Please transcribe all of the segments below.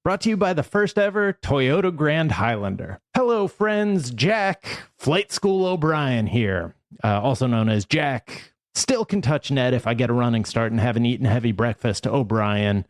Brought to you by the first ever Toyota Grand Highlander. Hello, friends. Jack, Flight School O'Brien here, also known as Jack. Still can touch net if I get a running start and haven't eaten heavy breakfast. O'Brien,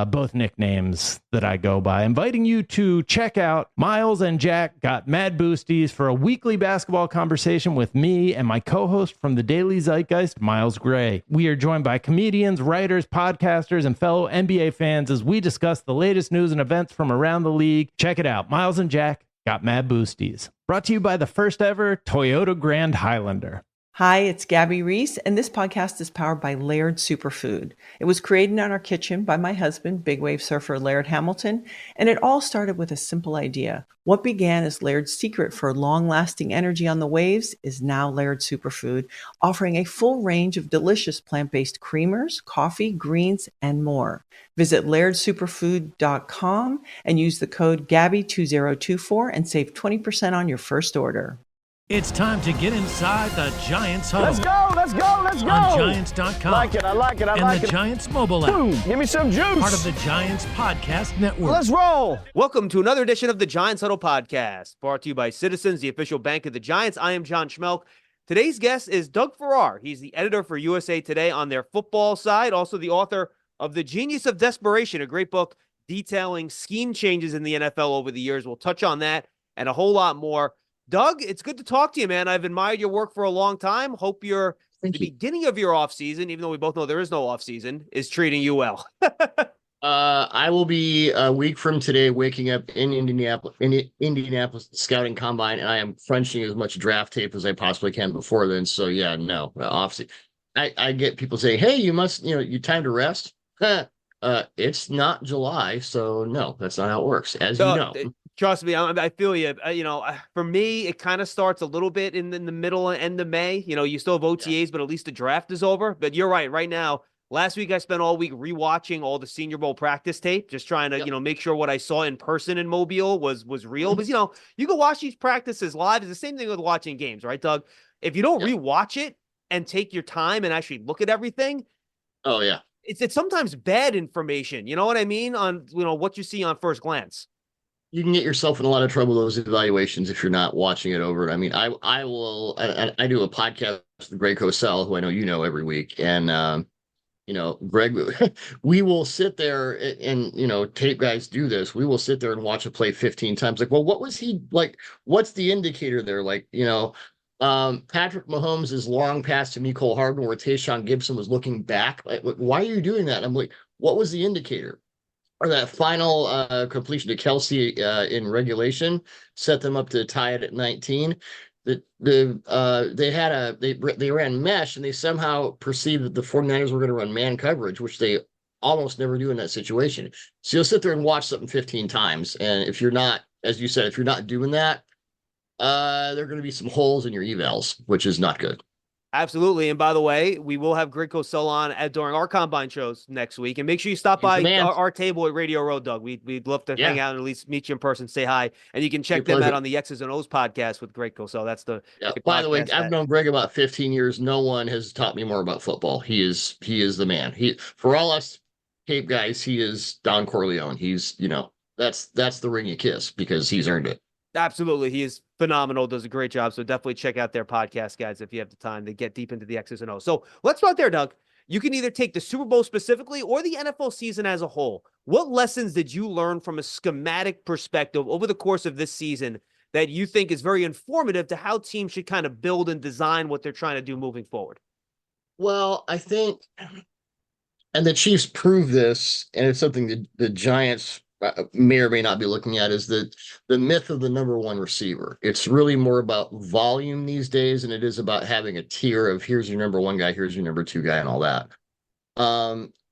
both nicknames that I go by. Inviting you to check out Miles and Jack Got Mad Boosties for a weekly basketball conversation with me and my co-host from the Daily Zeitgeist, Miles Gray. We are joined by comedians, writers, podcasters, and fellow NBA fans as we discuss the latest news and events from around the league. Check it out. Miles and Jack Got Mad Boosties. Brought to you by the first ever Toyota Grand Highlander. Hi, it's Gabby Reese, and this podcast is powered by Laird Superfood. It was created in our kitchen by my husband, big wave surfer Laird Hamilton, and it all started with a simple idea. What began as Laird's secret for long-lasting energy on the waves is now Laird Superfood, offering a full range of delicious plant-based creamers, coffee, greens, and more. Visit lairdsuperfood.com and use the code GABBY2024 and save 20% on your first order. It's time to get inside the Giants Huddle. Let's go, let's go, let's go. On Giants.com. I like it, I like it. And the Giants mobile app. Boom, give me some juice. Part of the Giants Podcast Network. Let's roll. Welcome to another edition of the Giants Huddle Podcast, brought to you by Citizens, the official bank of the Giants. I am John Schmelk. Today's guest is Doug Farrar. He's the editor for USA Today on their football side, also the author of The Genius of Desperation, a great book detailing scheme changes in the NFL over the years. We'll touch on that and a whole lot more. Doug, it's good to talk to you, man. I've admired your work for a long time. Hope the beginning of your offseason, even though we both know there is no offseason, is treating you well. I will be a week from today waking up in Indianapolis Scouting Combine, and I am crunching as much draft tape as I possibly can before then. So yeah, no, offseason. I get people saying, hey, you must, you time to rest. It's not July, so no, that's not how it works, as you know. Trust me, I feel you. For me, it kind of starts a little bit in the middle and end of May. You still have OTAs, but at least the draft is over. But you're right. Right now, last week I spent all week rewatching all the Senior Bowl practice tape, just trying to, make sure what I saw in person in Mobile was real. Because, you can watch these practices live. It's the same thing with watching games, right, Doug? If you don't rewatch it and take your time and actually look at everything. Oh, yeah. It's sometimes bad information. You know what I mean? On, what you see on first glance. You can get yourself in a lot of trouble with those evaluations if you're not watching it over. I mean, I do a podcast with Greg Cosell, who I know you know every week. And, Greg, we will sit there and, tape guys do this. We will sit there and watch a play 15 times. Like, well, what was he like? What's the indicator there? Like, Patrick Mahomes' long pass to Mecole Hardman where Tayshaun Gibson was looking back. Like, why are you doing that? I'm like, what was the indicator? Or that final completion to Kelsey in regulation set them up to tie it at 19. They ran mesh and they somehow perceived that the 49ers were going to run man coverage, which they almost never do in that situation. So you'll sit there and watch something 15 times, and if you're not, as you said, if you're not doing that, there are going to be some holes in your evals, which is not good. Absolutely. And by the way, we will have Greg Cosell on during our combine shows next week. And make sure you stop by our table at Radio Row, Doug. We'd love to hang out and at least meet you in person, say hi. And you can check them out on the X's and O's podcast with Greg Cosell. That's the by the way, I've known Greg about 15 years. No one has taught me more about football. He is the man. For all us Cape guys, he is Don Corleone. He's, that's the ring you kiss because he's earned it. Absolutely. He is phenomenal, does a great job. So definitely check out their podcast, guys, if you have the time to get deep into the X's and O's. So let's start there, Doug. You can either take the Super Bowl specifically or the NFL season as a whole. What lessons did you learn from a schematic perspective over the course of this season that you think is very informative to how teams should kind of build and design what they're trying to do moving forward? Well, I think, and the Chiefs prove this, and it's something that the Giants may or may not be looking at, is the myth of the number one receiver. It's really more about volume these days than it is about having a tier of here's your number one guy, here's your number two guy, and all that.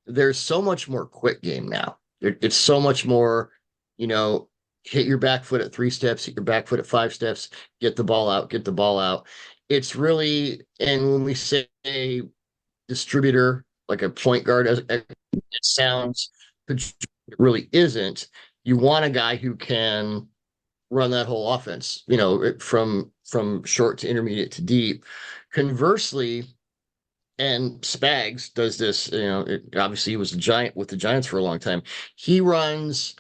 There's so much more quick game now. It's so much more, hit your back foot at 3 steps, hit your back foot at 5 steps, get the ball out. It's really, and when we say distributor, like a point guard, it sounds, it really isn't. You want a guy who can run that whole offense, from short to intermediate to deep. Conversely, and Spags does this, obviously he was a Giant with the Giants for a long time. He runs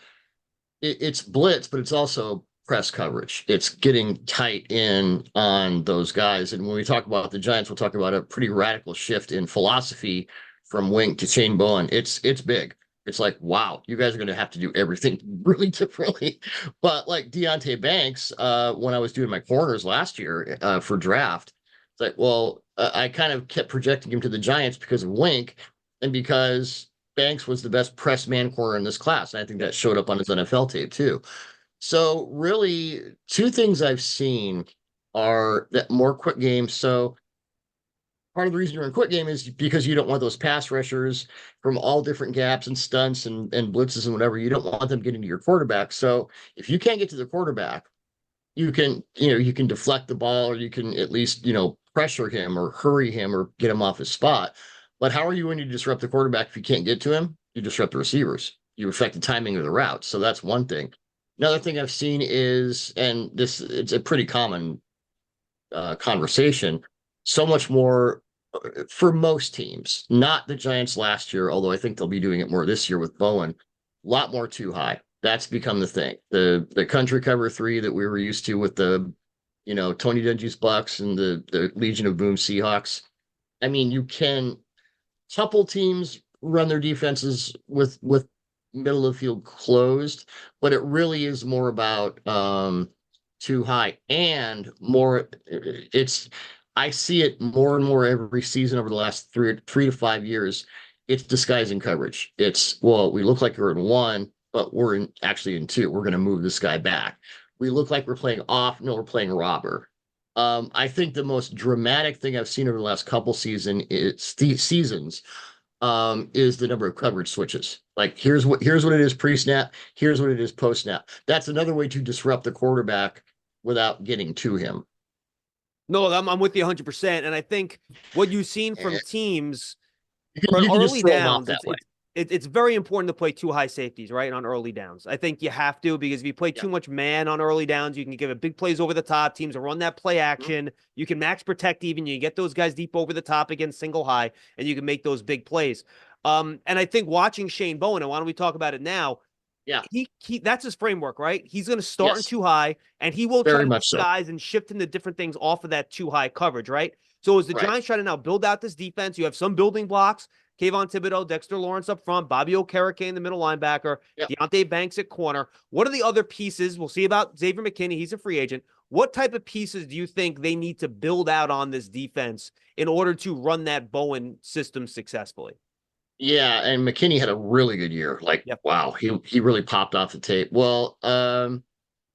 it's blitz, but it's also press coverage. It's getting tight in on those guys. And when we talk about the Giants, we'll talk about a pretty radical shift in philosophy from Wink to Shane Bowen. It's big. It's like, wow, you guys are going to have to do everything really differently. But like Deontay Banks, when I was doing my corners last year for draft, it's like, well, I kind of kept projecting him to the Giants because of Wink and because Banks was the best press man corner in this class. And I think that showed up on his NFL tape too. So really, two things I've seen are that more quick games. So part of the reason you're in quick game is because you don't want those pass rushers from all different gaps and stunts and blitzes and whatever. You don't want them getting to your quarterback. So if you can't get to the quarterback, you can deflect the ball or you can at least, pressure him or hurry him or get him off his spot. But how are you going to disrupt the quarterback if you can't get to him? You disrupt the receivers. You affect the timing of the route. So that's one thing. Another thing I've seen is, and it's a pretty common conversation, so much more for most teams, not the Giants last year, although I think they'll be doing it more this year with Bowen, a lot more too high. That's become the thing. The country cover 3 that we were used to with the, Tony Dungy's Bucks and the Legion of Boom Seahawks. I mean, you can couple teams run their defenses with middle of the field closed, but it really is more about too high and more. I see it more and more every season over the last 3 to 5 years. It's disguising coverage. It's, well, we look like we're in 1, but we're actually in 2. We're going to move this guy back. We look like we're playing off. No, we're playing robber. I think the most dramatic thing I've seen over the last couple seasons is the number of coverage switches. Like here's what it is pre-snap, here's what it is post-snap. That's another way to disrupt the quarterback without getting to him. No, I'm with you 100%. And I think what you've seen from teams you can early downs, it's very important to play 2 high safeties, right? On early downs. I think you have to, because if you play too much man on early downs, you can give it big plays over the top. Teams will run that play action. Mm-hmm. You can max protect even. You get those guys deep over the top against single high, and you can make those big plays. And I think watching Shane Bowen, and why don't we talk about it now? Yeah, he that's his framework, right? He's going to start in too high, and he will try to move guys and shift into different things off of that too high coverage, right? So as the Giants try to now build out this defense, you have some building blocks. Kayvon Thibodeau, Dexter Lawrence up front, Bobby Okereke, the middle linebacker, Deontay Banks at corner. What are the other pieces? We'll see about Xavier McKinney. He's a free agent. What type of pieces do you think they need to build out on this defense in order to run that Bowen system successfully? Yeah, and McKinney had a really good year. Wow, he really popped off the tape. Well,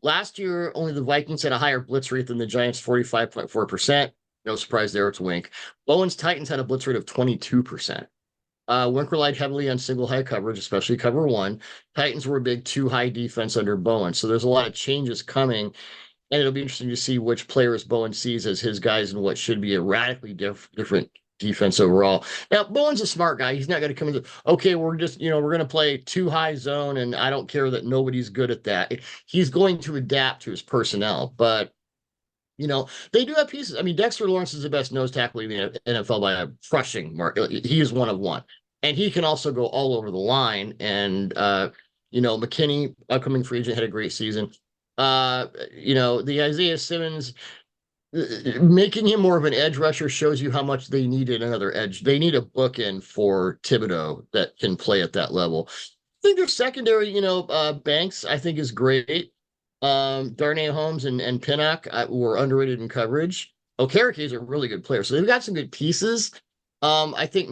last year, only the Vikings had a higher blitz rate than the Giants, 45.4%. No surprise there, it's a wink. Bowen's Titans had a blitz rate of 22%. Wink relied heavily on single high coverage, especially cover 1. Titans were a big 2 high defense under Bowen. So there's a lot of changes coming, and it'll be interesting to see which players Bowen sees as his guys and what should be a radically different defense overall. Now, Bowen's a smart guy. He's not going to come into, okay, we're just, we're going to play 2 high zone, and I don't care that nobody's good at that. He's going to adapt to his personnel, but they do have pieces. I mean, Dexter Lawrence is the best nose tackle in the NFL by a crushing mark. He is one of one. And he can also go all over the line. And, McKinney, upcoming free agent, had a great season. The Isaiah Simmons, making him more of an edge rusher shows you how much they needed another edge. They need a bookend for Thibodeau that can play at that level. I think their secondary, Banks, I think is great. Darnay Holmes and Pinnock were underrated in coverage. Okereke is a really good player. So they've got some good pieces. I think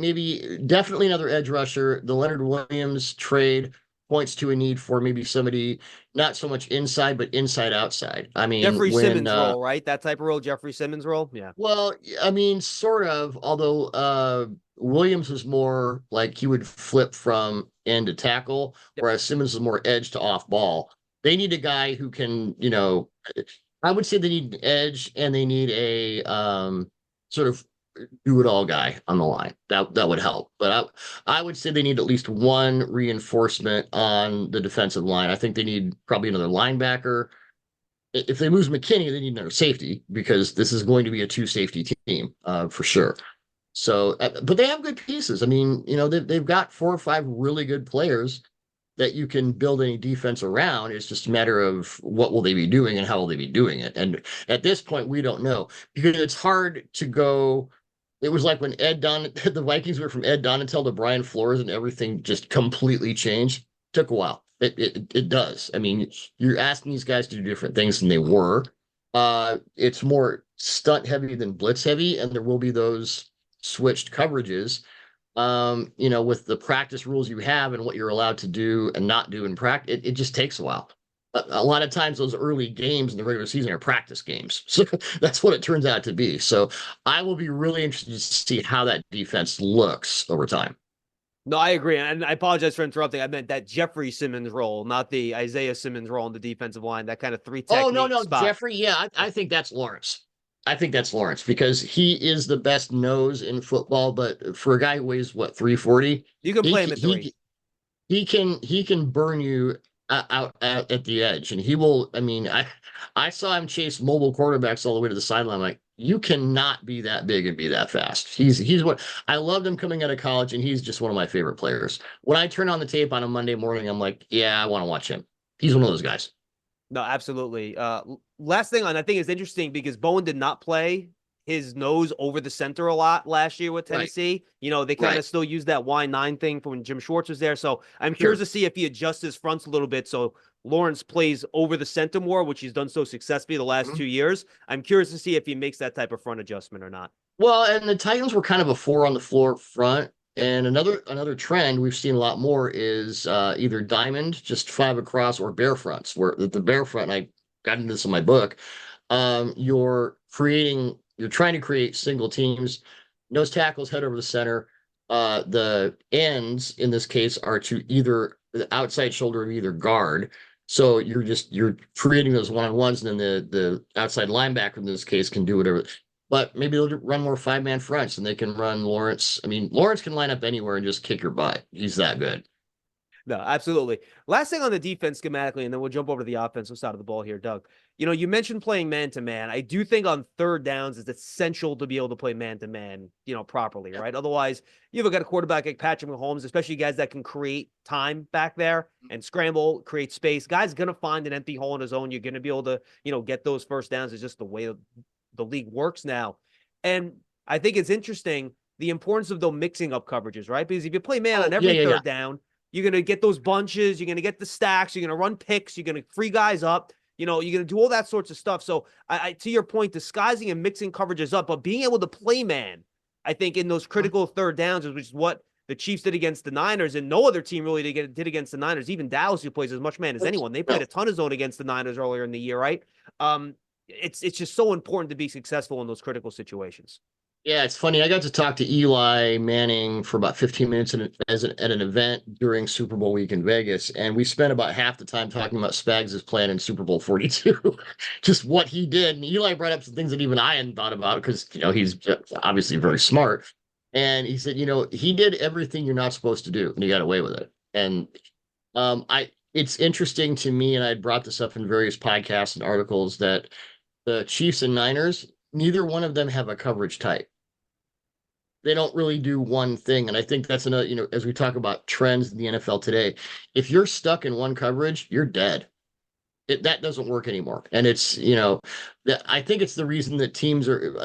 definitely another edge rusher. The Leonard Williams trade points to a need for maybe somebody not so much inside, but inside outside. I mean, Jeffrey Simmons role, right? That type of role, Jeffrey Simmons role. Yeah. Well, I mean, sort of, although Williams was more like he would flip from end to tackle, whereas Simmons is more edge to off ball. They need a guy who can, I would say they need an edge and they need a sort of do-it-all guy on the line. That would help. But I would say they need at least one reinforcement on the defensive line. I think they need probably another linebacker. If they lose McKinney, they need another safety because this is going to be a 2-safety team for sure. So, but they have good pieces. I mean, they've got 4 or 5 really good players. that you can build any defense around. It's just a matter of what will they be doing and how will they be doing it. And at this point, we don't know, because it's hard to go. It was like when the Vikings went from Ed Donatel to Brian Flores, and everything just completely changed. Took a while. It does. I mean, you're asking these guys to do different things than they were. It's more stunt heavy than blitz heavy, and there will be those switched coverages. With the practice rules you have and what you're allowed to do and not do in practice, it just takes a while. A lot of times those early games in the regular season are practice games. So that's what it turns out to be. So I will be really interested to see how that defense looks over time. No, I agree. And I apologize for interrupting. I meant that Jeffrey Simmons role, not the Isaiah Simmons role on the defensive line, that kind of three technique Oh, no, spot. Jeffrey. Yeah, I think that's Lawrence. I think that's Lawrence, because he is the best nose in football. But for a guy who weighs, what, 340? You can play him at 3. He can burn you out at the edge, and he will. I mean, I saw him chase mobile quarterbacks all the way to the sideline. Like, you cannot be that big and be that fast. He's what I loved him coming out of college, and he's just one of my favorite players. When I turn on the tape on a Monday morning, I'm like, yeah, I want to watch him. He's one of those guys. No, absolutely. Last thing, and I think it's interesting because Bowen did not play his nose over the center a lot last year with Tennessee. Right. They kind of still use that Y9 thing from when Jim Schwartz was there. So I'm curious to see if he adjusts his fronts a little bit. So Lawrence plays over the center more, which he's done so successfully the last 2 years. I'm curious to see if he makes that type of front adjustment or not. Well, and the Titans were kind of a 4 on the floor front. And another trend we've seen a lot more is either diamond, just 5 across, or bear fronts, where the bear front, and I got into this in my book, you're trying to create single teams, nose tackles head over the center. The ends in this case are to either the outside shoulder of either guard. So you're creating those one-on-ones, and then the outside linebacker in this case can do whatever. But maybe they'll run more 5-man fronts, and they can run Lawrence. I mean, Lawrence can line up anywhere and just kick your butt. He's that good. No, absolutely. Last thing on the defense schematically, and then we'll jump over to the offensive side of the ball here, Doug. You mentioned playing man-to-man. I do think on third downs it's essential to be able to play man-to-man, properly, right? Otherwise, you've got a quarterback like Patrick Mahomes, especially guys that can create time back there and scramble, create space. Guys going to find an empty hole in his own. You're going to be able to, get those first downs. It's just the way the league works now. And I think it's interesting, the importance of those mixing up coverages, right? Because if you play man on every third down, you're going to get those bunches, you're going to get the stacks, you're going to run picks, you're going to free guys up, you're going to do all that sorts of stuff. So I to your point, disguising and mixing coverages up, but being able to play man, I think in those critical third downs, which is what the Chiefs did against the Niners, and no other team really did against the Niners. Even Dallas, who plays as much man as anyone, they played a ton of zone against the Niners earlier in the year, right? It's just so important to be successful in those critical situations. Yeah, it's funny. I got to talk to Eli Manning for about 15 minutes at an event during Super Bowl week in Vegas, and we spent about half the time talking about Spags' plan in Super Bowl 42, just what he did. And Eli brought up some things that even I hadn't thought about, because he's obviously very smart. And he said, he did everything you're not supposed to do, and he got away with it. And it's interesting to me, and I brought this up in various podcasts and articles, that the Chiefs and Niners, neither one of them have a coverage type. They don't really do one thing. And I think that's another, as we talk about trends in the NFL today, if you're stuck in one coverage, you're dead. That doesn't work anymore. And it's, I think it's the reason that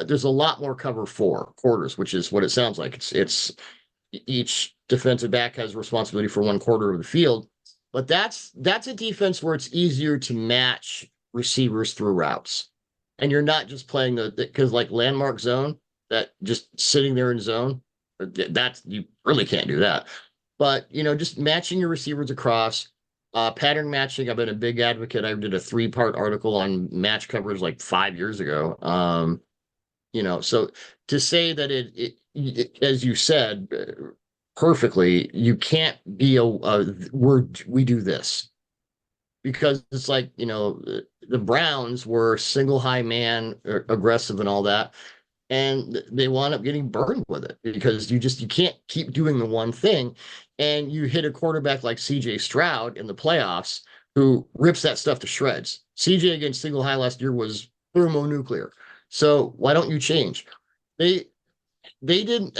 there's a lot more cover 4 quarters, which is what it sounds like. It's each defensive back has responsibility for one quarter of the field. But that's a defense where it's easier to match receivers through routes. And you're not just playing because like landmark zone, that just sitting there in zone, you really can't do that. But, just matching your receivers across, pattern matching. I've been a big advocate. I did a 3-part article on match coverage like 5 years ago. So to say that it as you said perfectly, you can't be we do this. Because it's like, the Browns were single high man aggressive and all that. And they wound up getting burned with it, because you can't keep doing the one thing. And you hit a quarterback like CJ Stroud in the playoffs, who rips that stuff to shreds. CJ against single high last year was thermonuclear. So why don't you change? They didn't,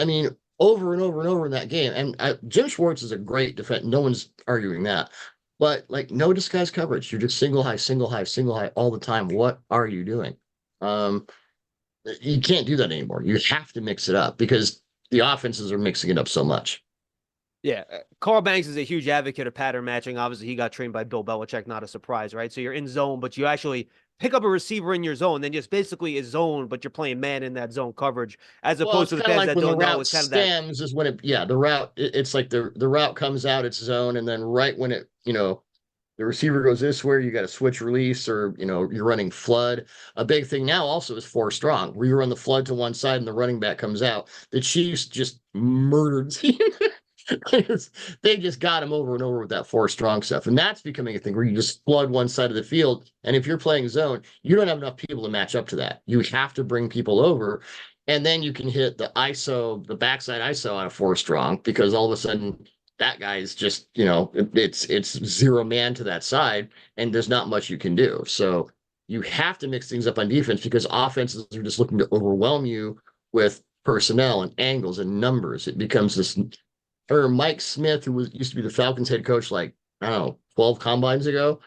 over and over and over in that game. And Jim Schwartz is a great defense. No one's arguing that. But like no disguise coverage. You're just single high, single high, single high all the time. What are you doing? You can't do that anymore. You have to mix it up because the offenses are mixing it up so much. Yeah, Carl Banks is a huge advocate of pattern matching. Obviously, he got trained by Bill Belichick, not a surprise, right? So you're in zone, but you actually pick up a receiver in your zone, then just basically is zone, but you're playing man in that zone coverage, as opposed to the fans that don't know. It's kind of that stems is when the route. It's like the route comes out, it's zone, and then right when it the receiver goes this way, you got to switch release, or you're running flood. A big thing now also is 4 strong, where you run the flood to one side and the running back comes out. The Chiefs just murdered team. They just got him over and over with that 4 strong stuff. And that's becoming a thing where you just flood one side of the field. And if you're playing zone, you don't have enough people to match up to that. You have to bring people over. And then you can hit the ISO, the backside ISO on a 4 strong, because all of a sudden that guy is just, it's 0 man to that side, and there's not much you can do. So you have to mix things up on defense because offenses are just looking to overwhelm you with personnel and angles and numbers. It becomes this. Or Mike Smith, who used to be the Falcons head coach, like, I don't know, 12 combines ago,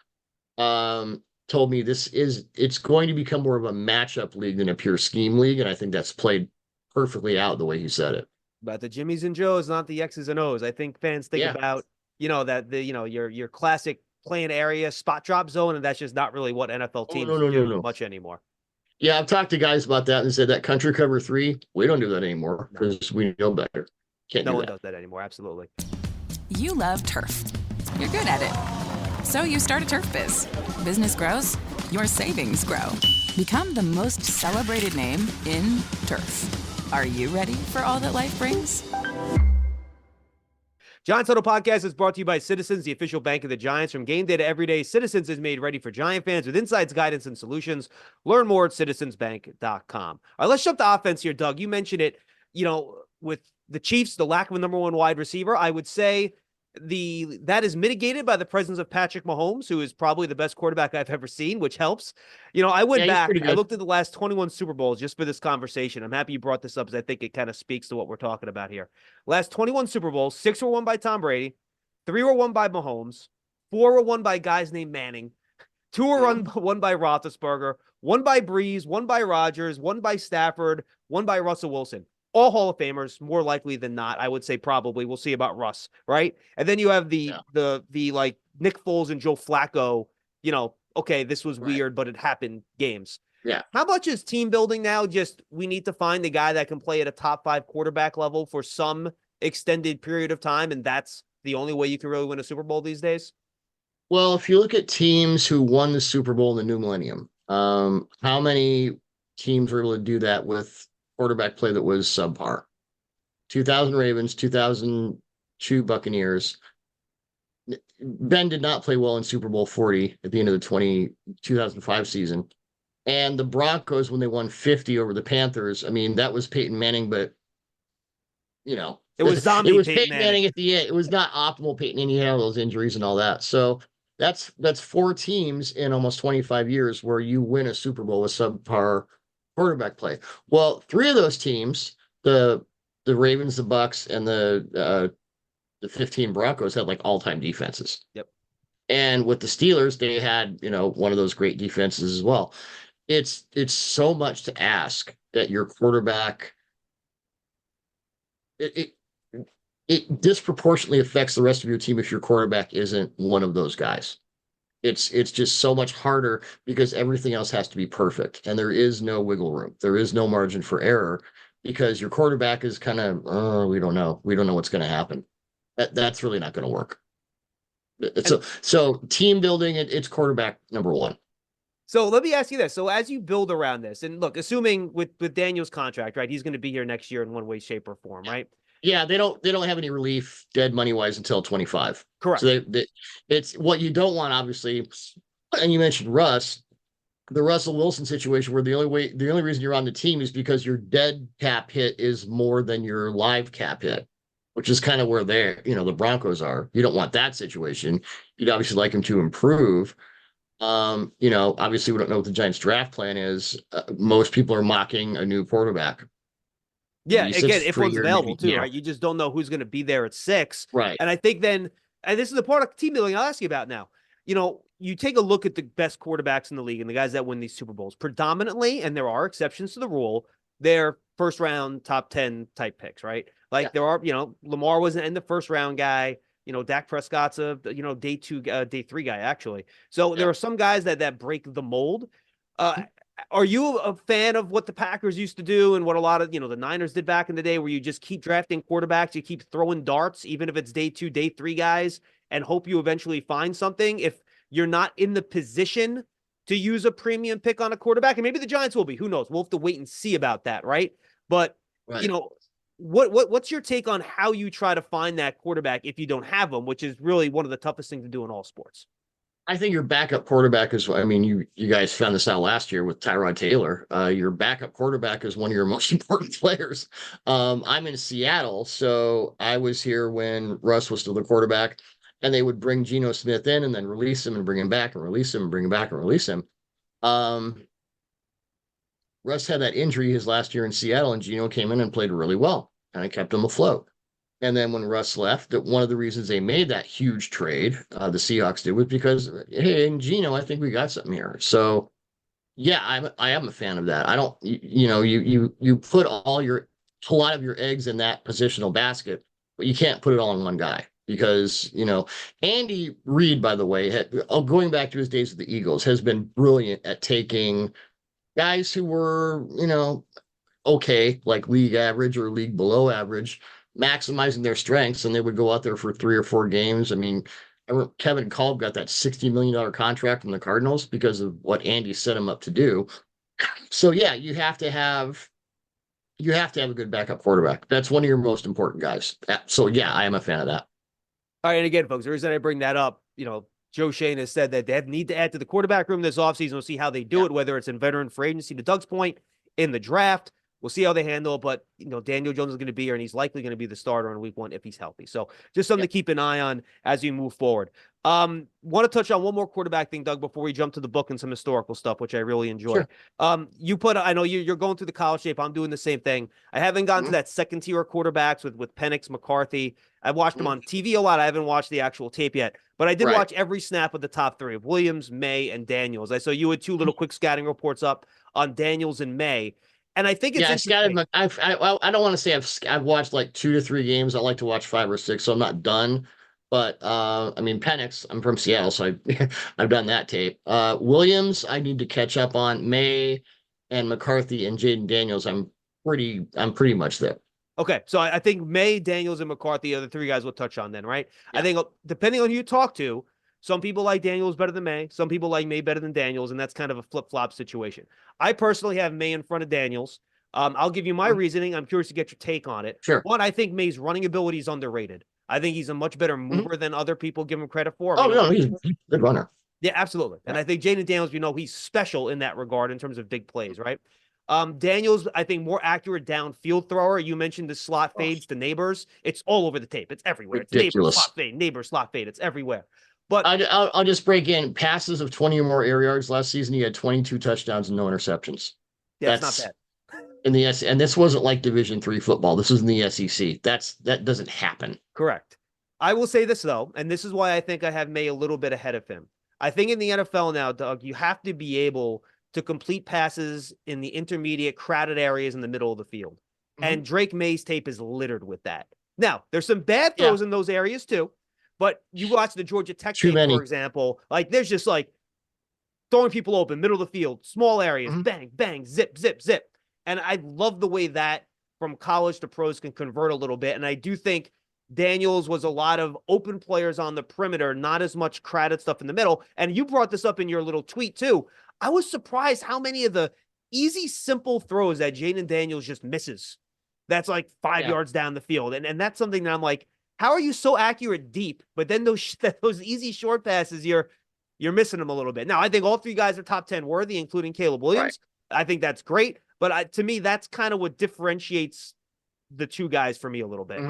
told me it's going to become more of a matchup league than a pure scheme league. And I think that's played perfectly out the way he said it. But the Jimmies and Joes, not the X's and O's. I think fans think about, that your classic playing area spot drop zone, and that's just not really what NFL teams do much anymore. Yeah, I've talked to guys about that and said that country cover 3, we don't do that anymore because we know better. No one does that anymore. Absolutely. You love turf. You're good at it. So you start a turf biz. Business grows, your savings grow. Become the most celebrated name in turf. Are you ready for all that life brings? Giants Huddle Podcast is brought to you by Citizens, the official bank of the Giants. From game day to every day, Citizens is made ready for Giant fans with insights, guidance, and solutions. Learn more at citizensbank.com. All right, let's jump to offense here, Doug. You mentioned it, with the Chiefs, the lack of a number 1 wide receiver. I would say that is mitigated by the presence of Patrick Mahomes, who is probably the best quarterback I've ever seen, which helps. I went back, I looked at the last 21 Super Bowls just for this conversation. I'm happy you brought this up because I think it kind of speaks to what we're talking about here. Last 21 Super Bowls, 6 were won by Tom Brady, 3 were won by Mahomes, 4 were won by guys named Manning, 2 were won by Roethlisberger, 1 by Breeze, 1 by Rodgers, 1 by Stafford, 1 by Russell Wilson. All Hall of Famers, more likely than not. I would say probably. We'll see about Russ, right? And then you have the like Nick Foles and Joe Flacco. Okay, this was weird, but it happened games. Yeah. How much is team building now? Just we need to find the guy that can play at a top 5 quarterback level for some extended period of time, and that's the only way you can really win a Super Bowl these days? Well, if you look at teams who won the Super Bowl in the new millennium, how many teams were able to do that with quarterback play that was subpar? 2000 Ravens, 2002 Buccaneers. Ben did not play well in Super Bowl 40 at the end of the 2005 season. And the Broncos, when they won 50 over the Panthers, I mean, that was Peyton Manning, but, it was zombie. It was Peyton Manning at the end. It was not optimal Peyton, and he had all those injuries and all that. So that's 4 teams in almost 25 years where you win a Super Bowl with subpar quarterback play. Well, 3 of those teams, the Ravens, the Bucks, and the 15 Broncos had like all-time defenses. Yep. And with the Steelers, they had, one of those great defenses as well. It's so much to ask that your quarterback it disproportionately affects the rest of your team if your quarterback isn't one of those guys. It's just so much harder because everything else has to be perfect, and there is no wiggle room. There is no margin for error because your quarterback is kind of, we don't know what's going to happen. That's really not going to work. So team building, it's quarterback number 1. So let me ask you this. So as you build around this, and look, assuming with Daniel's contract, right, he's going to be here next year in one way, shape, or form, right? Yeah, they don't have any relief dead money wise until 25. Correct. So it's what you don't want, obviously. And you mentioned Russ, the Russell Wilson situation, where the only reason you're on the team is because your dead cap hit is more than your live cap hit, which is kind of where the Broncos are. You don't want that situation. You'd obviously like him to improve. Obviously we don't know what the Giants draft plan is. Most people are mocking a new quarterback. Yeah, He again, sits if three one's year, available maybe, too, yeah, right? You just don't know who's going to be there at 6. right. And I think then, and this is the part of team building I'll ask you about now. You take a look at the best quarterbacks in the league and the guys that win these Super Bowls. Predominantly, and there are exceptions to the rule, they're first round, top 10 type picks, right? Like Yeah. there are, Lamar wasn't in the first round guy. Dak Prescott's a, day 2, day 3 guy, actually. So there Yeah. are some guys that break the mold. Are you a fan of what the Packers used to do and what a lot of, the Niners did back in the day, where you just keep drafting quarterbacks, you keep throwing darts, even if it's day 2, day 3 guys, and hope you eventually find something if you're not in the position to use a premium pick on a quarterback? And maybe the Giants will be, who knows? We'll have to wait and see about that, right? But, Right. what's your take on how you try to find that quarterback if you don't have them, which is really one of the toughest things to do in all sports? I think your backup quarterback is, I mean, you guys found this out last year with Tyrod Taylor. Your backup quarterback is one of your most important players. I'm in Seattle, so I was here when Russ was still the quarterback, and they would bring Geno Smith in and then release him and bring him back and release him and bring him back and release him. Russ had that injury his last year in Seattle, and Geno came in and played really well, and I kept him afloat. And then when Russ left, one of the reasons they made that huge trade, the Seahawks did, was because, hey, and Geno, I think we got something here. So, yeah, I am a fan of that. I don't, you put a lot of your eggs in that positional basket, but you can't put it all in one guy because, Andy Reid, by the way, going back to his days with the Eagles, has been brilliant at taking guys who were, okay, like league average or league below average, maximizing their strengths, and they would go out there for 3 or 4 games. I mean, Kevin Kolb got that $60 million contract from the Cardinals because of what Andy set him up to do. So yeah, you have to have a good backup quarterback. That's one of your most important guys. So yeah, I am a fan of that. All right, and again, folks, the reason I bring that up, Joe Shane has said that they need to add to the quarterback room this offseason. We'll see how they do it, whether it's in veteran free agency, to Doug's point, in the draft. We'll see how they handle it, but Daniel Jones is going to be here, and he's likely going to be the starter in week 1 if he's healthy. So just something to keep an eye on as we move forward. Want to touch on one more quarterback thing, Doug, before we jump to the book and some historical stuff, which I really enjoy. Sure. I know you're going through the college shape. I'm doing the same thing. I haven't gotten to that second tier quarterbacks with Penix, McCarthy. I've watched them on TV a lot. I haven't watched the actual tape yet, but I did watch every snap of the top 3 of Williams, May, and Daniels. I saw you had 2 little quick scouting reports up on Daniels and May. And I think it's I scouted. I don't want to say I've watched like 2 to 3 games. I like to watch 5 or 6, so I'm not done. But I mean, Penix, I'm from Seattle, so I've done that tape. Williams, I need to catch up on. May and McCarthy and Jaden Daniels, I'm pretty much there. Okay, so I think May, Daniels, and McCarthy are the 3 guys we'll touch on then, right? Yeah. I think depending on who you talk to, some people like Daniels better than May. Some people like May better than Daniels, and that's kind of a flip-flop situation. I personally have May in front of Daniels. I'll give you my reasoning. I'm curious to get your take on it. Sure. One, I think May's running ability is underrated. I think he's a much better mover than other people give him credit for. He's a good runner. Yeah, absolutely. And I think Jaden Daniels, he's special in that regard in terms of big plays, right? Daniels, I think, more accurate downfield thrower. You mentioned the slot fades to Neighbors. It's all over the tape. It's everywhere. It's ridiculous. Neighbors, slot fade. It's everywhere. But I'll just break in passes of 20 or more air yards last season. He had 22 touchdowns and no interceptions. Yeah, that's not bad. In the and this wasn't like Division III football. This was in the SEC. That doesn't happen. Correct. I will say this though, and this is why I think I have May a little bit ahead of him. I think in the NFL now, Doug, you have to be able to complete passes in the intermediate, crowded areas in the middle of the field. And Drake May's tape is littered with that. Now, there's some bad throws in those areas too. But you watch the Georgia Tech game, for example, like there's just like throwing people open, middle of the field, small areas, bang, bang, zip, zip, zip. And I love the way that from college to pros can convert a little bit. And I do think Daniels was a lot of open players on the perimeter, not as much crowded stuff in the middle. And you brought this up in your little tweet too. I was surprised how many of the easy, simple throws that Jaden Daniels just misses. That's like 5 yards down the field. And that's something that I'm like, how are you so accurate deep? But then those easy short passes, you're missing them a little bit. Now, I think all 3 guys are top 10 worthy, including Caleb Williams. Right. I think that's great. But to me, that's kind of what differentiates the 2 guys for me a little bit.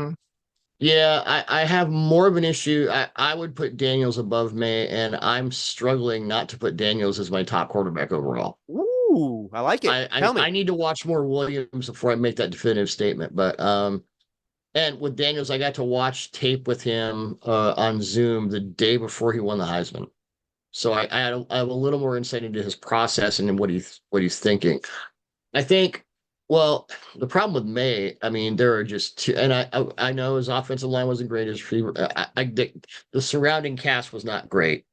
Yeah, I have more of an issue. I would put Daniels above May, and I'm struggling not to put Daniels as my top quarterback overall. Ooh, Ooh, I like it. Tell me. I need to watch more Williams before I make that definitive statement. But and with Daniels, I got to watch tape with him on Zoom the day before he won the Heisman. So I have a little more insight into his process and what he's thinking. I think, well, the problem with May, I mean, there are just two, and I know his offensive line wasn't great. The surrounding cast was not great.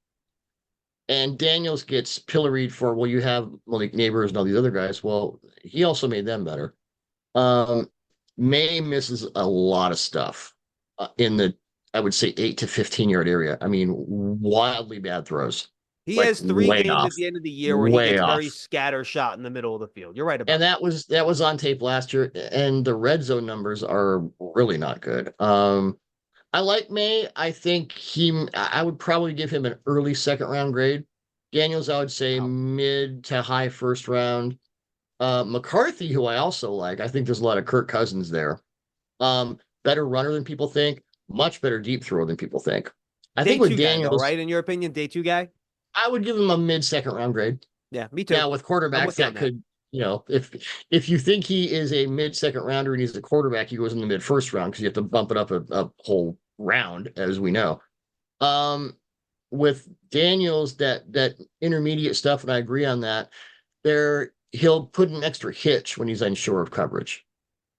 And Daniels gets pilloried for, well, you have Malik Neighbors and all these other guys. Well, he also made them better. May misses a lot of stuff in the, I would say, 8 to 15-yard area. I mean, wildly bad throws. He Like, has 3 way games off. at the end of the year where he Way gets off. very scatter shot in the middle of the field. You're right about And that was on tape last year, and the red zone numbers are really not good. I like May. I think I would probably give him an early second round grade. Daniels, I would say mid to high first round. McCarthy, who I also like, I think there's a lot of Kirk Cousins there. Better runner than people think, much better deep thrower than people think. I Day think with 2 Daniels, guy, though, right? In your opinion, day 2 guy? I would give him a mid second round grade. Yeah, me too. Now with quarterbacks with you on that could, if you think he is a mid second rounder and he's a quarterback, he goes in the mid first round because you have to bump it up a whole round, as we know. With Daniels, that intermediate stuff, and I agree on that, he'll put an extra hitch when he's unsure of coverage.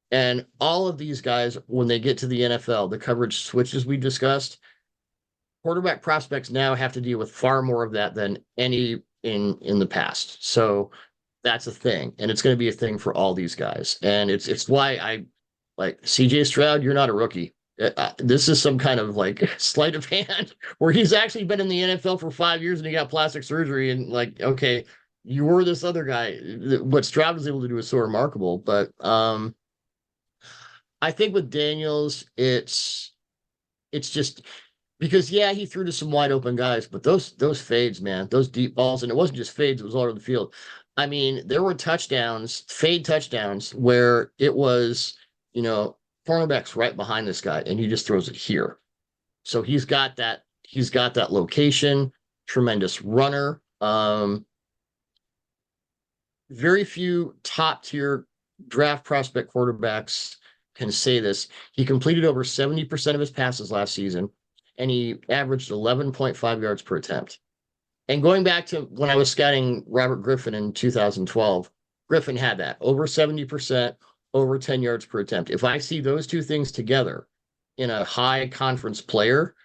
And all of these guys, when they get to the NFL, the coverage switches we discussed, quarterback prospects now have to deal with far more of that than any in the past. So that's a thing, and it's going to be a thing for all these guys. And it's why I like CJ Stroud. You're not a rookie. This is some kind of like sleight of hand where he's actually been in the NFL for 5 years and he got plastic surgery, and like, okay, you were this other guy. What Stroud was able to do is so remarkable. But I think with Daniels, it's just because, yeah, he threw to some wide open guys, but those fades, man, those deep balls, and it wasn't just fades, it was all over the field. I mean, there were fade touchdowns where it was, cornerback's right behind this guy, and he just throws it here. So he's got that location, tremendous runner. Very few top tier draft prospect quarterbacks can say this. He completed over 70% of his passes last season, and he averaged 11.5 yards per attempt. And going back to when I was scouting Robert Griffin in 2012, Griffin had that over 70%, over 10 yards per attempt. If I see those two things together in a high conference player,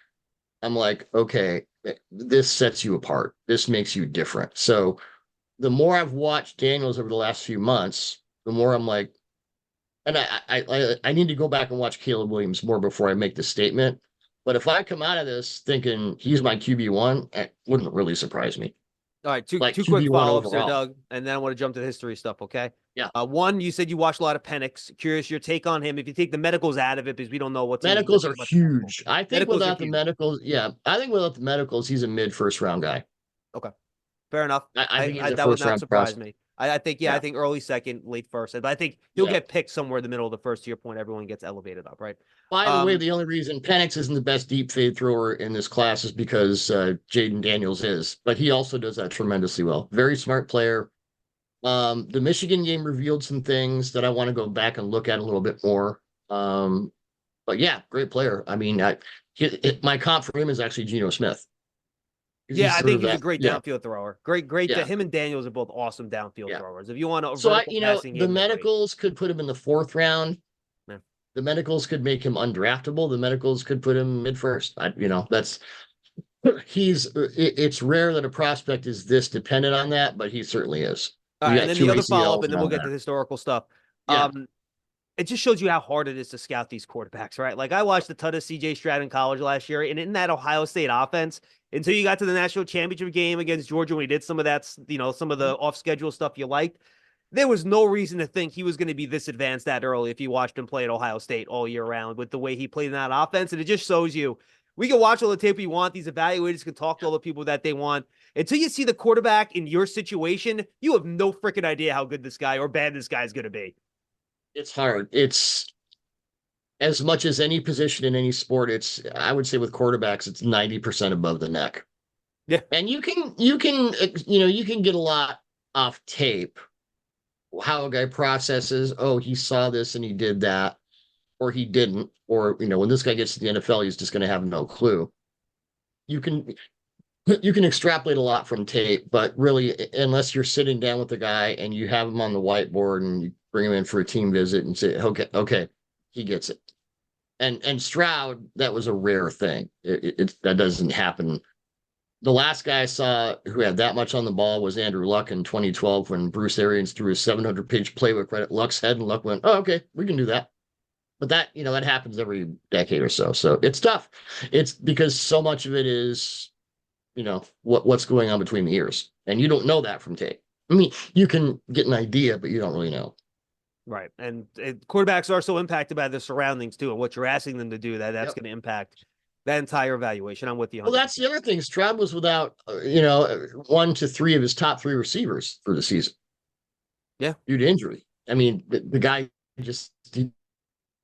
I'm like, okay, this sets you apart. This makes you different. So the more I've watched Daniels over the last few months, the more I'm like, and I need to go back and watch Caleb Williams more before I make this statement. But if I come out of this thinking he's my QB1, it wouldn't really surprise me. All right, two Like quick QB1 follow-ups there, overall. Doug, and then I want to jump to the history stuff, okay? Yeah. One, you said you watched a lot of Penix. Curious your take on him. If you take the medicals out of it, because we don't know what's Medicals are huge. I think Medicals are without the huge. medicals, I think without the medicals, he's a mid first round guy. Fair enough. I think he's a that would first not round surprise prospect. me. I think, I think early second, late first. But I think he'll get picked somewhere in the middle of the first. To your point, everyone gets elevated up, right? By the way, the only reason Penix isn't the best deep fade thrower in this class is because Jaden Daniels is, but he also does that tremendously well. Very smart player. The Michigan game revealed some things that I want to go back and look at a little bit more. But yeah, great player. I mean, my comp for him is actually Geno Smith. Yeah, I think he's a great downfield thrower. Great. Yeah. Him and Daniels are both awesome downfield throwers. If you want to, So the medicals could put him in the 4th round. Yeah. The medicals could make him undraftable. The medicals could put him mid first. It's rare that a prospect is this dependent on that, but he certainly is. All right, and then the other follow-up, and then we'll get there. to the historical stuff. Yeah. It just shows you how hard it is to scout these quarterbacks, right? Like I watched a ton of CJ Stroud in college last year, and in that Ohio State offense, until you got to the national championship game against Georgia, when he did some of that, some of the off-schedule stuff you liked, there was no reason to think he was going to be this advanced that early if you watched him play at Ohio State all year round with the way he played in that offense. And it just shows you, we can watch all the tape we want. These evaluators can talk to all the people that they want. Until you see the quarterback in your situation, you have no freaking idea how good this guy or bad this guy is going to be. It's hard. It's as much as any position in any sport. I would say with quarterbacks, it's 90% above the neck. Yeah. And you can get a lot off tape how a guy processes, oh, he saw this and he did that, or he didn't, or when this guy gets to the NFL, he's just going to have no clue. You can extrapolate a lot from tape, but really, unless you're sitting down with the guy and you have him on the whiteboard and you bring him in for a team visit and say, okay, he gets it. And Stroud, that was a rare thing. That doesn't happen. The last guy I saw who had that much on the ball was Andrew Luck in 2012 when Bruce Arians threw his 700-page playbook right at Luck's head, and Luck went, "Oh, okay, we can do that." But that happens every decade or so. So it's tough. It's because so much of it is, what's going on between the ears, and you don't know that from tape. I mean, you can get an idea, but you don't really know. Right. And quarterbacks are so impacted by the surroundings too, and what you're asking them to do, that's going to impact that entire evaluation. I'm with you. 100%. Well, that's the other thing. Stroud was without, 1 to 3 of his top 3 receivers for the season. Yeah. Due to injury. I mean, the guy just did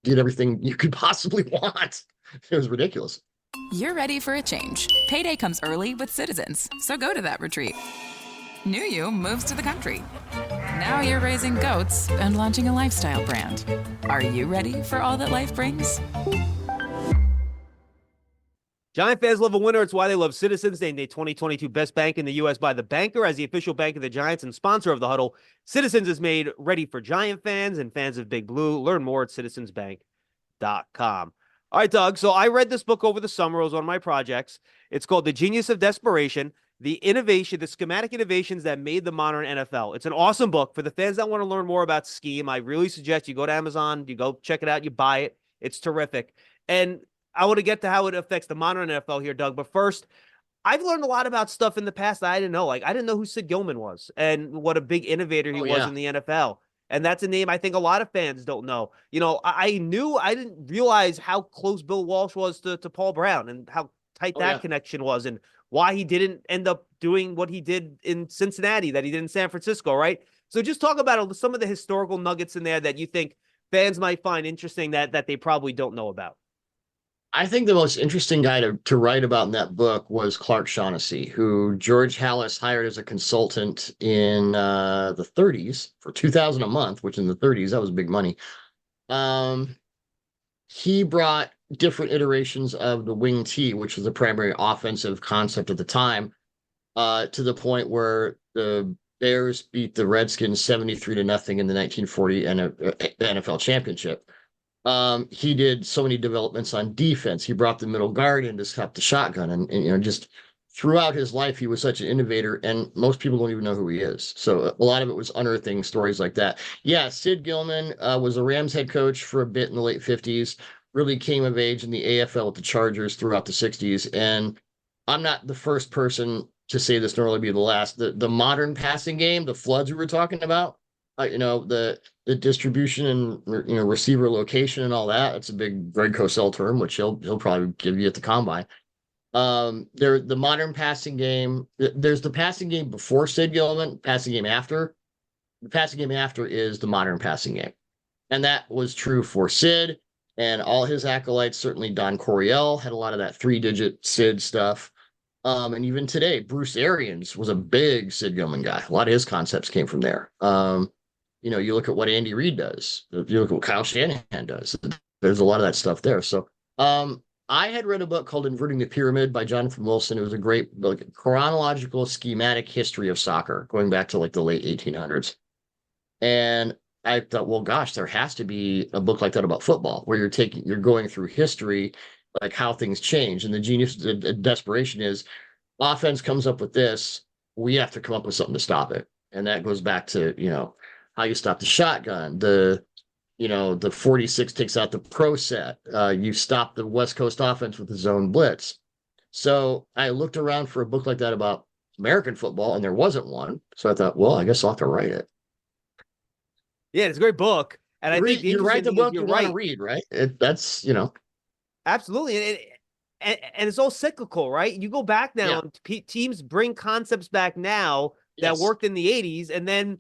everything you could possibly want. It was ridiculous. You're ready for a change. Payday comes early with Citizens, so go to that retreat. New you moves to the country. Now you're raising goats and launching a lifestyle brand. Are you ready for all that life brings? Giant fans love a winner. It's why they love Citizens. Named a 2022 Best Bank in the U.S. by The Banker as the official bank of the Giants and sponsor of the Huddle. Citizens is made ready for Giant fans and fans of Big Blue. Learn more at citizensbank.com. All right, Doug. So I read this book over the summer. It was one of my projects. It's called The Genius of Desperation, the schematic innovations that made the modern NFL. It's an awesome book. For the fans that want to learn more about scheme, I really suggest you go to Amazon, you go check it out, you buy it. It's terrific. And I want to get to how it affects the modern NFL here, Doug. But first, I've learned a lot about stuff in the past that I didn't know. Like, I didn't know who Sid Gilman was and what a big innovator he was in the NFL. And that's a name I think a lot of fans don't know. I didn't realize how close Bill Walsh was to Paul Brown and how tight that connection was and why he didn't end up doing what he did in Cincinnati that he did in San Francisco, right? So just talk about some of the historical nuggets in there that you think fans might find interesting that they probably don't know about. I think the most interesting guy to write about in that book was Clark Shaughnessy, who George Halas hired as a consultant in the 30s for $2,000 a month, which in the 30s, that was big money. He brought different iterations of the wing T, which was the primary offensive concept at the time, to the point where the Bears beat the Redskins 73-0 in the 1940 NFL championship. He did so many developments on defense. He brought the middle guard in to stop the shotgun, and just throughout his life, he was such an innovator, and most people don't even know who he is. So a lot of it was unearthing stories like that. Yeah, Sid Gilman was a Rams head coach for a bit in the late 50s, really came of age in the AFL with the Chargers throughout the 60s. And I'm not the first person to say this, nor will I be the last. The modern passing game, the floods we were talking about, the distribution and receiver location and all that. It's a big Greg Cosell term, which he'll probably give you at the combine. The modern passing game. There's the passing game before Sid Gilman, passing game after. The passing game after is the modern passing game, and that was true for Sid and all his acolytes. Certainly, Don Coryell had a lot of that 3-digit Sid stuff. And even today, Bruce Arians was a big Sid Gilman guy. A lot of his concepts came from there. You look at what Andy Reid does. You look at what Kyle Shanahan does. There's a lot of that stuff there. So I had read a book called Inverting the Pyramid by Jonathan Wilson. It was a great chronological schematic history of soccer going back to the late 1800s. And I thought, well, gosh, there has to be a book like that about football where you're going through history, like how things change. And the genius, the desperation is offense comes up with this. We have to come up with something to stop it. And that goes back to, how you stop the shotgun, the 46 takes out the pro set. You stop the West Coast offense with the zone blitz. So I looked around for a book like that about American football, and there wasn't one. So I thought, well, I guess I'll have to write it. Yeah, it's a great book. And I think you write the book you want to read, right? That's. Absolutely. And it's all cyclical, right? You go back now, and teams bring concepts back now that worked in the 80s, and then,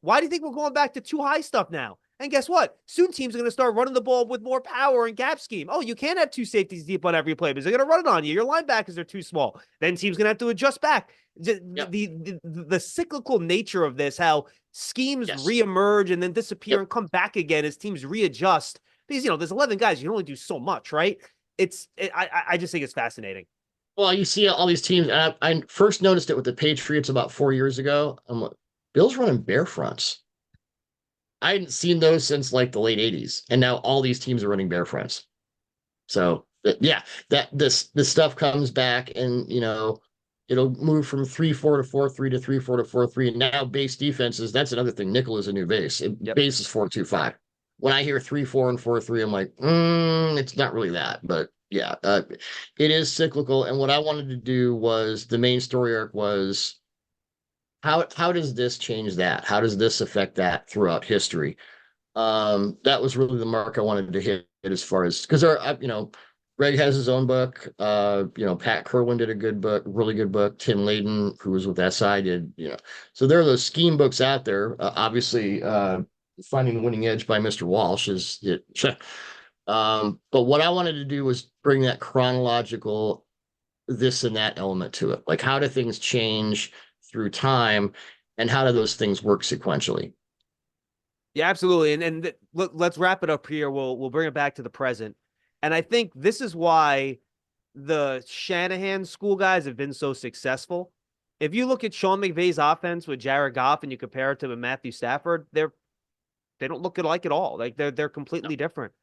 why do you think we're going back to too high stuff now? And guess what? Soon teams are going to start running the ball with more power and gap scheme. Oh, you can't have two safeties deep on every play because they're going to run it on you. Your linebackers are too small. Then teams going to have to adjust back. The cyclical nature of this, how schemes reemerge and then disappear and come back again as teams readjust. Because, there's 11 guys. You can only do so much, right? I just think it's fascinating. Well, you see all these teams. I first noticed it with the Patriots about 4 years ago. I'm like, Bill's running bear fronts. I hadn't seen those since like the late 80s. And now all these teams are running bear fronts. So this stuff comes back and, it'll move from 3-4 to 4-3 to 3-4 to 4-3. And now base defenses, that's another thing. Nickel is a new base. Base is 4-2-5. When I hear 3-4 and 4-3, I'm like, it's not really that. But yeah, it is cyclical. And what I wanted to do was, the main story arc was, how does this change that? How does this affect that throughout history? That was really the mark I wanted to hit as far as, because Greg has his own book. Pat Kerwin did a good book, really good book. Tim Layden, who was with SI, did, so there are those scheme books out there. Obviously, Finding the Winning Edge by Mr. Walsh is it. But what I wanted to do was bring that chronological this and that element to it. Like, how do things change through time, and how do those things work sequentially? Yeah, absolutely. And let's wrap it up here. We'll bring it back to the present. And I think this is why the Shanahan school guys have been so successful. If you look at Sean McVay's offense with Jared Goff and you compare it to Matthew Stafford, they don't look alike at all. Like they're completely different.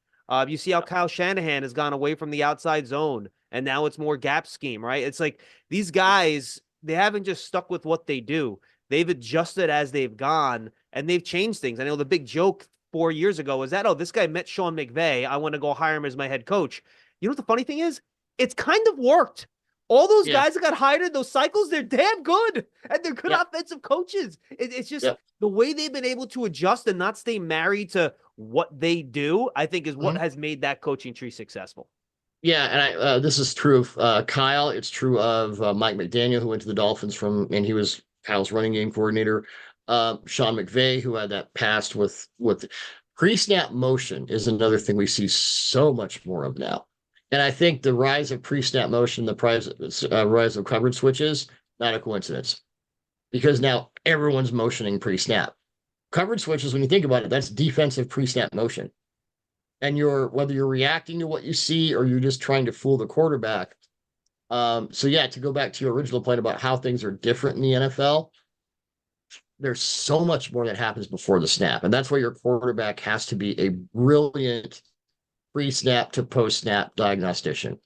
You see how Kyle Shanahan has gone away from the outside zone and now it's more gap scheme, right? It's like these guys, they haven't just stuck with what they do. They've adjusted as they've gone and they've changed things. I know the big joke 4 years ago was that, this guy met Sean McVay. I want to go hire him as my head coach. You know what the funny thing is? It's kind of worked. All those guys that got hired in those cycles, they're damn good. And they're good offensive coaches. It's just the way they've been able to adjust and not stay married to what they do, I think is what has made that coaching tree successful. Yeah, and this is true of Kyle. It's true of Mike McDaniel, who went to the Dolphins and he was Kyle's running game coordinator. Sean McVay, who had that past with pre-snap motion, is another thing we see so much more of now. And I think the rise of pre-snap motion, the rise of coverage switches, not a coincidence, because now everyone's motioning pre-snap. Coverage switches, when you think about it, that's defensive pre-snap motion. And whether you're reacting to what you see or you're just trying to fool the quarterback. To go back to your original point about how things are different in the NFL, there's so much more that happens before the snap. And that's why your quarterback has to be a brilliant pre-snap to post-snap diagnostician.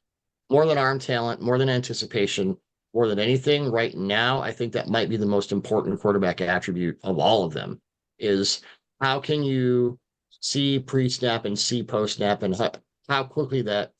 More than arm talent, more than anticipation, more than anything right now, I think that might be the most important quarterback attribute of all of them, is how can you see pre-snap and see post-snap, and how quickly that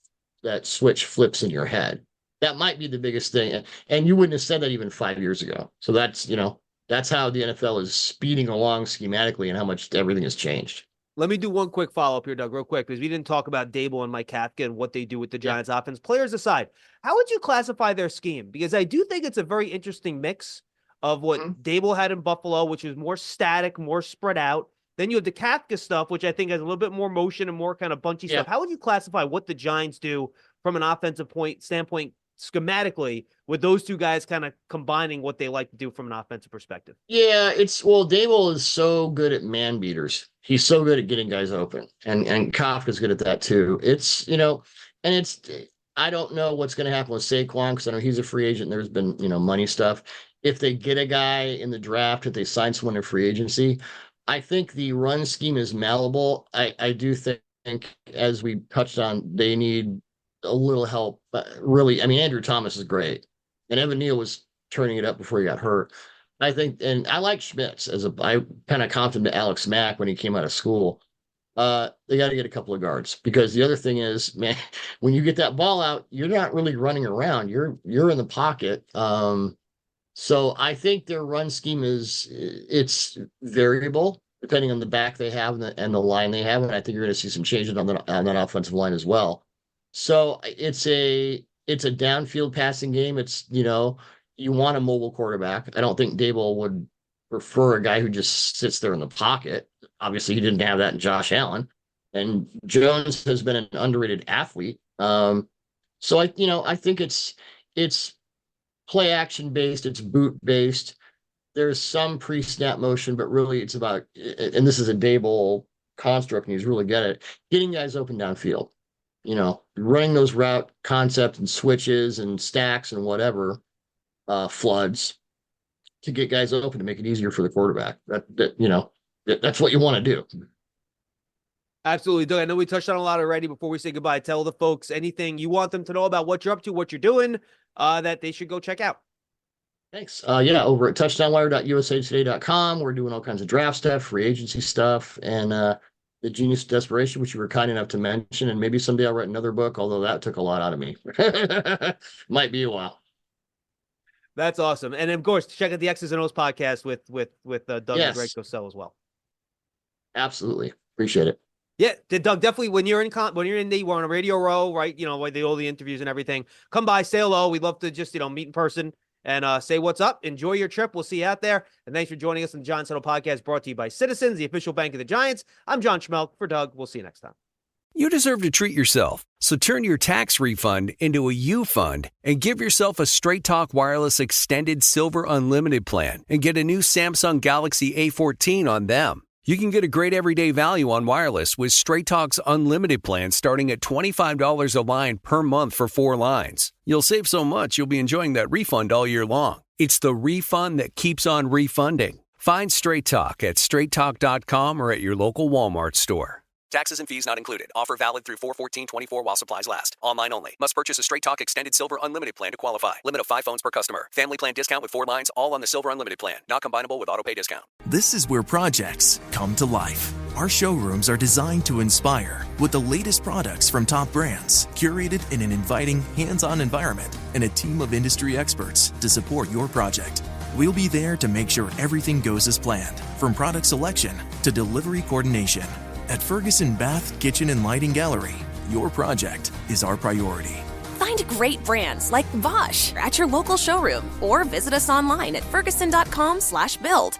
switch flips in your head. That might be the biggest thing. And you wouldn't have said that even 5 years ago. So that's how the NFL is speeding along schematically and how much everything has changed. Let me do one quick follow-up here, Doug, real quick, because we didn't talk about Dable and Mike Kafka and what they do with the Giants offense. Players aside, how would you classify their scheme? Because I do think it's a very interesting mix of what Dable had in Buffalo, which is more static, more spread out. Then you have the Kafka stuff, which I think has a little bit more motion and more kind of bunchy stuff. How would you classify what the Giants do from an offensive standpoint schematically, with those two guys kind of combining what they like to do from an offensive perspective? Yeah, Dable is so good at man beaters. He's so good at getting guys open, and Kafka's good at that too. I don't know what's going to happen with Saquon, because I know he's a free agent. There's been, money stuff. If they get a guy in the draft, if they sign someone in free agency, I think the run scheme is malleable. I do think, as we touched on, they need a little help. Really, Andrew Thomas is great, and Evan Neal was turning it up before he got hurt. I think, and I like Schmitz I kind of comped him to Alex Mack when he came out of school. They got to get a couple of guards, because the other thing is, man, when you get that ball out, you're not really running around. You're in the pocket. So I think their run scheme it's variable depending on the back they have and the line they have, and I think you're going to see some changes on that offensive line as well. So it's a downfield passing game. It's, you want a mobile quarterback. I don't think Dable would prefer a guy who just sits there in the pocket. Obviously, he didn't have that in Josh Allen. And Jones has been an underrated athlete. So I think it's play action based, it's boot based. There's some pre-snap motion, but really it's about, and this is a Dable construct, and he's really good at it, getting guys open downfield. Running those route concepts and switches and stacks and whatever, floods to get guys open to make it easier for the quarterback. That's what you want to do. Absolutely, Doug. I know we touched on a lot already. Before we say goodbye, tell the folks anything you want them to know about what you're up to, what you're doing, that they should go check out. Thanks. Over at touchdownwire.usatoday.com, we're doing all kinds of draft stuff, free agency stuff, and the Genius of Desperation, which you were kind enough to mention. And maybe someday I'll write another book, although that took a lot out of me. Might be a while. That's awesome. And of course, check out the X's and O's podcast with Doug and Greg Cosell as well. Absolutely. Appreciate it. Yeah, Doug, definitely when you're we're on a radio row, right? Where they do all the interviews and everything. Come by, say hello. We'd love to just, meet in person and say what's up. Enjoy your trip. We'll see you out there. And thanks for joining us on the Giants Huddle podcast, brought to you by Citizens, the official bank of the Giants. I'm John Schmelk for Doug. We'll see you next time. You deserve to treat yourself. So turn your tax refund into a U fund and give yourself a Straight Talk Wireless Extended Silver Unlimited plan and get a new Samsung Galaxy A14 on them. You can get a great everyday value on wireless with Straight Talk's unlimited plan starting at $25 a line per month for 4 lines. You'll save so much you'll be enjoying that refund all year long. It's the refund that keeps on refunding. Find Straight Talk at straighttalk.com or at your local Walmart store. Taxes and fees not included. Offer valid through 4/14/24 while supplies last. Online only. Must purchase a Straight Talk Extended Silver Unlimited plan to qualify. Limit of 5 phones per customer. Family plan discount with 4 lines, all on the Silver Unlimited plan. Not combinable with auto-pay discount. This is where projects come to life. Our showrooms are designed to inspire with the latest products from top brands, curated in an inviting, hands-on environment, and a team of industry experts to support your project. We'll be there to make sure everything goes as planned, from product selection to delivery coordination. At Ferguson Bath, Kitchen, and Lighting Gallery, your project is our priority. Find great brands like Bosch at your local showroom or visit us online at ferguson.com/build.